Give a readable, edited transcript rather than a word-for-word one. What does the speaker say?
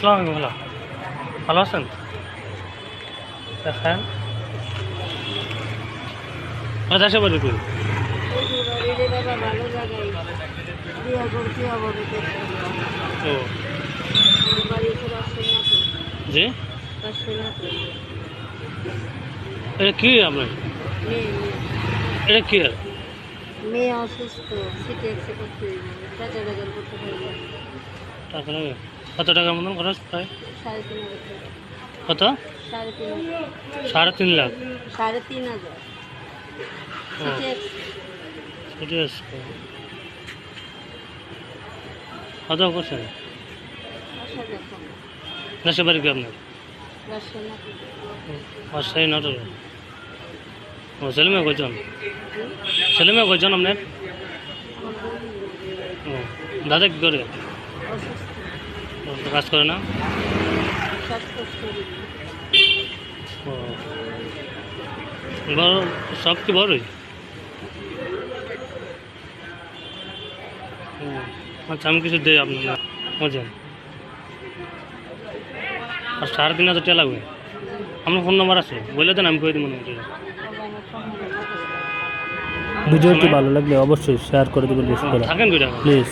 আসসালামু আলাইকুম। ভালো আছেন? দেখেন দেশে বাড়ি কই? ও জি, এটা কি আপনার? এটা কি আর মেয়ে অসুস্থ, সিটি এক্সে করতে হইব, টাকা করতে পারবো টাকা লাগে? কত টাকার মতন খরচ প্রায়? 3,500 টাকা। কত? 3,500 3.5 লাখ? 3,500 ও সিটি এক্স ঠিক আছে। কত করছেন? আশা দেখো দেশে বাড়ি কি আপনার? রাজশাহী রাজশাহী নাটোরে। ও ছেলে মেয়ে কয়জন? ছেলে মেয়ে কয়জন আপনার? ও দাদা কি করে? অসুস্থ, ও, কাজ করে না? শ্বাসকষ্ট, ও বড় সব কি বড়ই? ও আচ্ছা, আমি কিছু দিই আপনার না বুঝলেন। আর 3,500 টাকা লাগবে। আপনার ফোন নাম্বার আছে বলে দেন, আমি করে দিব। ভিডিওটি ভালো লাগলে অবশ্যই শেয়ার করে দেবেন বেশি করে থাকেন দুইটা প্লিজ।